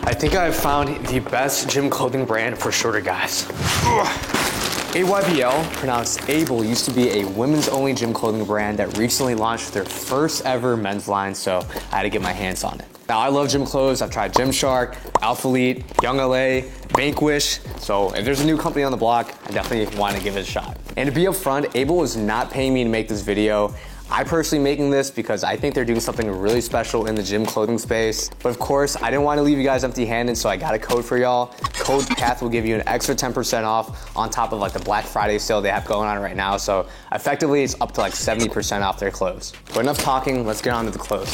I think I've found the best gym clothing brand for shorter guys. AYBL, pronounced Able, used to be a women's only gym clothing brand that recently launched their first ever men's line, so I had to get my hands on it. Now I love gym clothes. I've tried Gymshark, Alphalete, Young LA, Vanquish, so if there's a new company on the block, I definitely want to give it a shot. And to be upfront, Able is not paying me to make this video. I personally making this because I think they're doing something really special in the gym clothing space. But of course, I didn't want to leave you guys empty-handed, so I got a code for y'all. Code PATH will give you an extra 10% off on top of like the Black Friday sale they have going on right now. So effectively, it's up to like 70% off their clothes. But enough talking, let's get on to the clothes.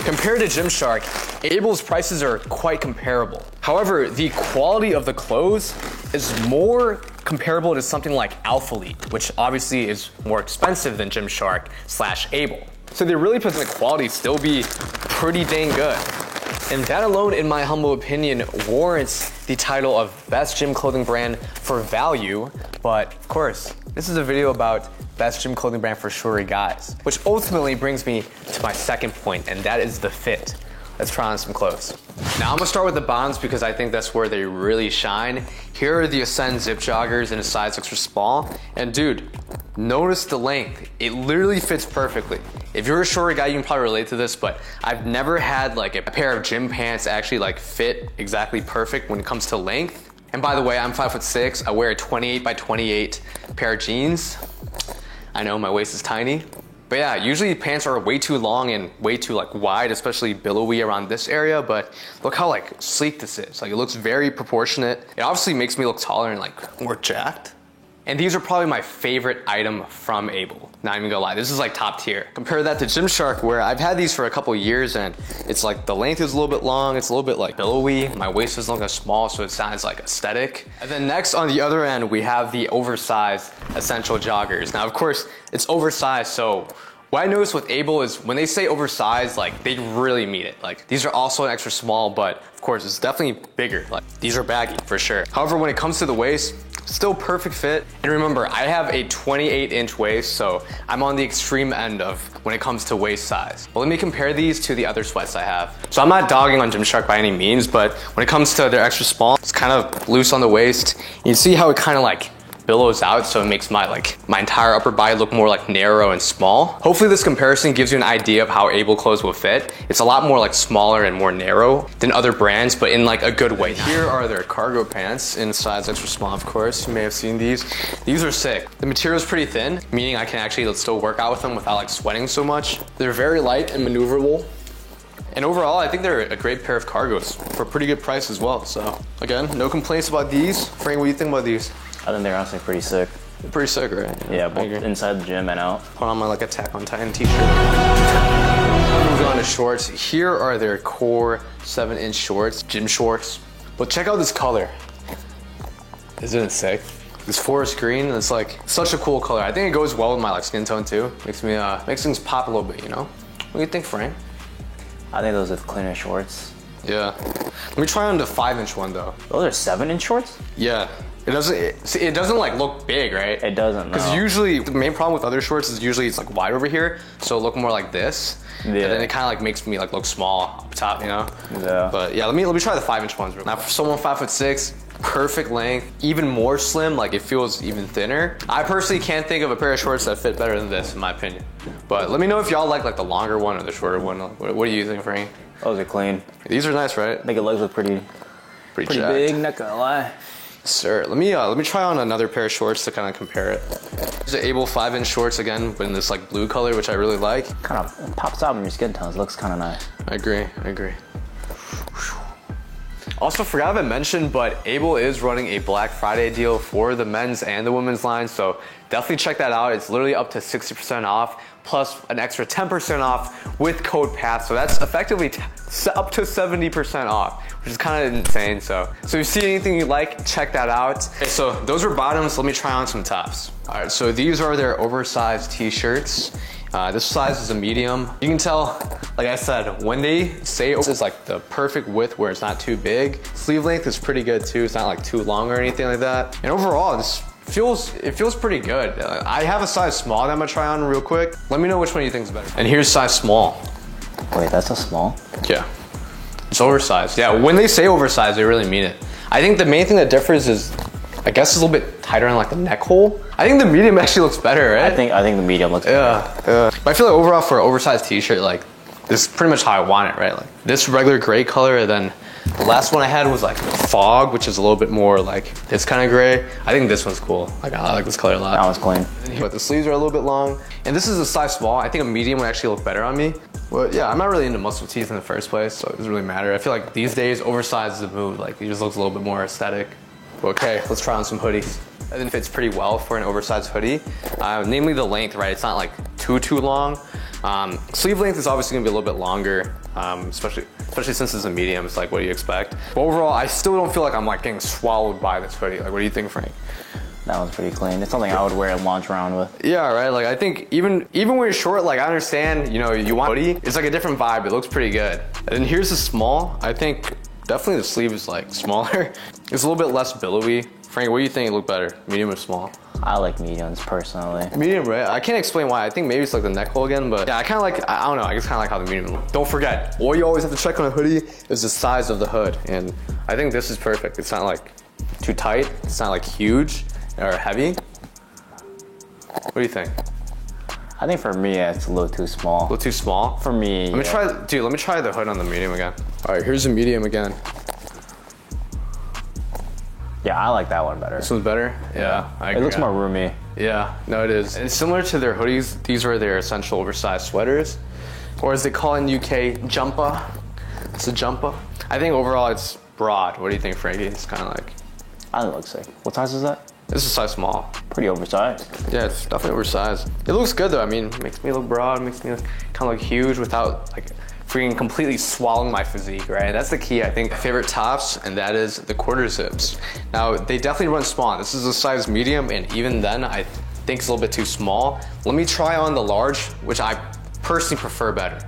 Compared to Gymshark, Able's prices are quite comparable. However, the quality of the clothes is more comparable to something like Alphalete, which obviously is more expensive than Gymshark/Able. So they really put the quality still be pretty dang good. And that alone, in my humble opinion, warrants the title of best gym clothing brand for value. But of course, this is a video about best gym clothing brand for shorter guys, which ultimately brings me to my second point, and that is the fit. Let's try on some clothes. Now I'm gonna start with the bottoms because I think that's where they really shine. Here are the Ascend Zip Joggers in a size extra small. And dude, notice the length. It literally fits perfectly. If you're a shorter guy, you can probably relate to this, but I've never had like a pair of gym pants actually like fit exactly perfect when it comes to length. And by the way, I'm 5'6". I wear a 28 by 28 pair of jeans. I know my waist is tiny. But yeah, usually pants are way too long and way too like wide, especially billowy around this area, but look how like sleek this is. Like it looks very proportionate. It obviously makes me look taller and like more jacked. And these are probably my favorite item from Able. Not even gonna lie, this is like top tier. Compare that to Gymshark, where I've had these for a couple years and it's like the length is a little bit long, it's a little bit like billowy. My waist is looking small, so it sounds like aesthetic. And then next on the other end, we have the oversized Essential Joggers. Now, of course, it's oversized, so what I noticed with Able is when they say oversized, like they really mean it. Like these are also an extra small, but of course it's definitely bigger. Like these are baggy for sure. However, when it comes to the waist, still perfect fit. And remember, I have a 28-inch waist, so I'm on the extreme end of when it comes to waist size. But let me compare these to the other sweats I have. So I'm not dogging on Gymshark by any means, but when it comes to their extra small, it's kind of loose on the waist. You see how it kind of like billows out, so it makes my entire upper body look more like narrow and small. Hopefully this comparison gives you an idea of how Able clothes will fit. It's a lot more like smaller and more narrow than other brands, but in like a good way. Here are their cargo pants in size extra small, of course. You may have seen these. These are sick. The material is pretty thin, meaning I can actually still work out with them without like sweating so much. They're very light and maneuverable. And overall, I think they're a great pair of cargos for a pretty good price as well. So again, no complaints about these. Frank, what do you think about these? I think they're honestly pretty sick. They're pretty sick, right? Yeah, both inside the gym and out. Put on my like Attack on Titan t-shirt. Moving on to shorts. Here are their core 7-inch shorts, gym shorts. But check out this color. Isn't it sick? This forest green, it's like such a cool color. I think it goes well with my like skin tone too. Makes things pop a little bit, you know? What do you think, Frank? I think those are cleaner shorts. Yeah. Let me try on the 5-inch one though. Those are 7-inch shorts? Yeah. It doesn't like look big, right? It doesn't, Because usually the main problem with other shorts is usually it's like wide over here, so it look more like this. Yeah. And then it kind of like makes me like look small up top, you know? Yeah. But yeah, let me try the 5-inch ones. Now for someone 5'6", perfect length, even more slim, like it feels even thinner. I personally can't think of a pair of shorts that fit better than this, in my opinion. But let me know if y'all like the longer one or the shorter one. What do you think, Frank? Those are clean. These are nice, right? I think your legs look pretty jacked. big, not gonna lie. Sir, let me try on another pair of shorts to kind of compare it. These are Able 5-inch shorts again, but in this like blue color, which I really like. Kind of pops out in your skin tones. Looks kind of nice. I agree. Also, forgot to mention, but Able is running a Black Friday deal for the men's and the women's line, so definitely check that out. It's literally up to 60% off, plus an extra 10% off with code PATH. So that's effectively up to 70% off, which is kind of insane. So if you see anything you like, check that out. Okay, so those are bottoms. Let me try on some tops. All right, so these are their oversized t-shirts. This size is a medium. You can tell, like I said, when they say it's like the perfect width where it's not too big. Sleeve length is pretty good too. It's not like too long or anything like that. And overall, it feels pretty good. I have a size small that I'm gonna try on real quick. Let me know which one you think is better. And here's size small. Wait, that's a small? Yeah. It's oversized. Yeah, when they say oversized, they really mean it. I think the main thing that differs is, I guess, it's a little bit tighter on like the neck hole. I think the medium actually looks better, right? I think the medium looks better. Yeah. But I feel like overall for an oversized t-shirt, like this is pretty much how I want it, right? Like this regular gray color, and then the last one I had was like fog, which is a little bit more like this kind of gray. I think this one's cool. Like I like this color a lot. That one's clean. But the sleeves are a little bit long, and this is a size small. I think a medium would actually look better on me. But yeah, I'm not really into muscle tees in the first place, so it doesn't really matter. I feel like these days oversized is a move. Like it just looks a little bit more aesthetic. Okay, let's try on some hoodies. I think it fits pretty well for an oversized hoodie. Namely the length, right? It's not like too long. Sleeve length is obviously gonna be a little bit longer, especially since it's a medium. It's like, what do you expect? But overall, I still don't feel like I'm like getting swallowed by this hoodie. Like, what do you think, Frank? That one's pretty clean. It's something I would wear and launch around with. Yeah, right. Like I think even when you're short, like I understand, you know, you want a hoodie. It's like a different vibe. It looks pretty good. And here's the small. I think definitely the sleeve is like smaller. It's a little bit less billowy. Frank, what do you think look better, medium or small? I like mediums personally. Medium, right? I can't explain why. I think maybe it's like the neck hole again, but yeah, I kind of like, I don't know, I just kind of like how the medium looks. Don't forget, all you always have to check on a hoodie is the size of the hood. And I think this is perfect. It's not like too tight. It's not like huge or heavy. What do you think? I think for me, it's a little too small. A little too small? For me, Let me try the hood on the medium again. All right, here's the medium again. Yeah, I like that one better. This one's better? Yeah, I agree. It looks more roomy. Yeah, no, it is. And similar to their hoodies, these are their essential oversized sweaters, or as they call it in UK, jumper. It's a jumper. I think overall it's broad. What do you think, Frankie? It's kind of like... I think it looks sick. What size is that? This is size small. Pretty oversized. Yeah, it's definitely oversized. It looks good though. I mean, it makes me look broad, makes me kind of look huge without like freaking completely swallowing my physique, right? That's the key, I think. Favorite tops, and that is the quarter zips. Now, they definitely run small. This is a size medium, and even then, I think it's a little bit too small. Let me try on the large, which I personally prefer better.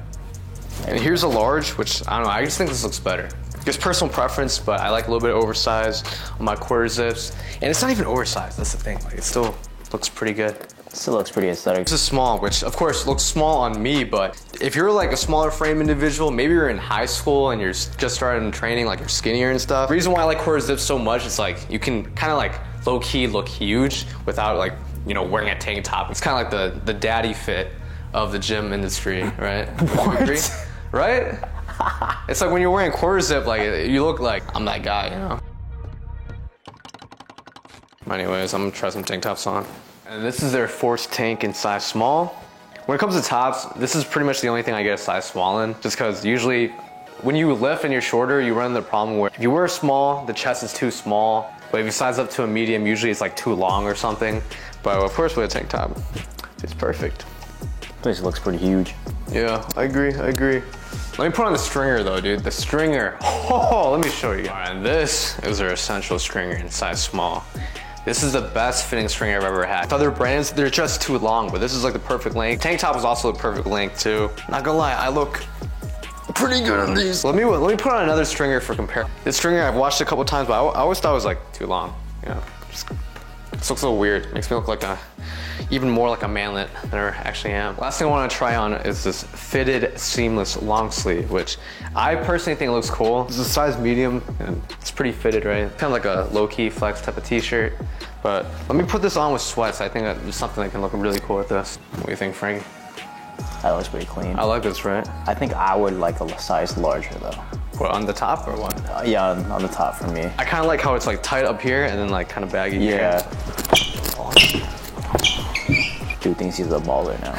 And here's a large, which, I don't know, I just think this looks better. Just personal preference, but I like a little bit oversized on my quarter zips. And it's not even oversized, that's the thing. Like, it still looks pretty good. Still looks pretty aesthetic. This is small, which of course looks small on me, but if you're like a smaller frame individual, maybe you're in high school and you're just starting training, like you're skinnier and stuff. The reason why I like quarter zips so much is like, you can kind of like low key look huge without like, you know, wearing a tank top. It's kind of like the daddy fit of the gym industry, right? What? Right? It's like when you're wearing quarter zip, like you look like, I'm that guy, you know? Anyways, I'm gonna try some tank tops on. And this is their Force tank in size small. When it comes to tops, this is pretty much the only thing I get a size small in, just because usually when you lift and you're shorter, you run into the problem where if you wear small, the chest is too small, but if you size up to a medium, usually it's like too long or something. But of course with a tank top, it's perfect. This looks pretty huge. Yeah, I agree. Let me put on the stringer though, dude. The stringer, oh, let me show you. All right, and this is their essential stringer in size small. This is the best fitting stringer I've ever had. Other brands, they're just too long, but this is like the perfect length. Tank top is also the perfect length too. Not gonna lie, I look pretty good on these. Let me put on another stringer for comparison. This stringer I've watched a couple times, but I always thought it was like too long. You know, this looks a little weird. Makes me look like even more like a manlet than I actually am. Last thing I want to try on is this fitted seamless long sleeve, which I personally think looks cool. This is a size medium and it's pretty fitted, right? Kind of like a low-key flex type of t-shirt. But let me put this on with sweats. I think that there's something that can look really cool with this. What do you think, Frankie? That looks pretty clean. I like this, right? I think I would like a size larger though. What, on the top or what? Yeah, on the top for me. I kind of like how it's like tight up here and then like kind of baggy Yeah. here. Dude thinks he's a baller now.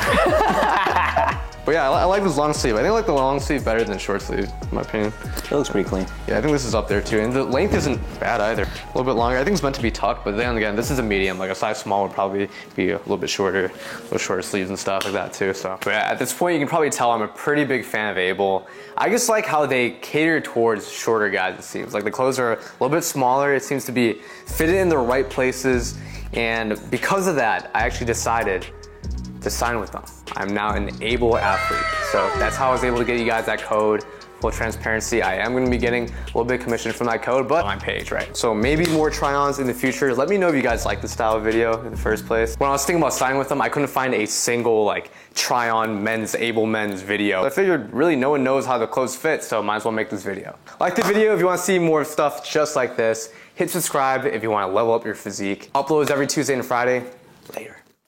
But yeah, I like this long sleeve. I think I like the long sleeve better than short sleeve, in my opinion. It looks pretty clein. Yeah, I think this is up there too. And the length isn't bad either. A little bit longer. I think it's meant to be tucked, but then again, this is a medium. Like a size small would probably be a little bit shorter, a little shorter sleeves and stuff like that too. So, but yeah, at this point, you can probably tell I'm a pretty big fan of Able. I just like how they cater towards shorter guys, it seems. Like the clothes are a little bit smaller. It seems to be fitted in the right places. And because of that, I actually decided to sign with them. I'm now an Able athlete. So that's how I was able to get you guys that code full transparency, I am gonna be getting a little bit of commission from that code, but on my page, right? So maybe more try-ons in the future. Let me know if you guys like this style of video in the first place. When I was thinking about signing with them, I couldn't find a single like try-on men's, able men's video. I figured really no one knows how the clothes fit, so might as well make this video. Like the video if you wanna see more stuff just like this. Hit subscribe if you wanna level up your physique. Uploads every Tuesday and Friday. Later.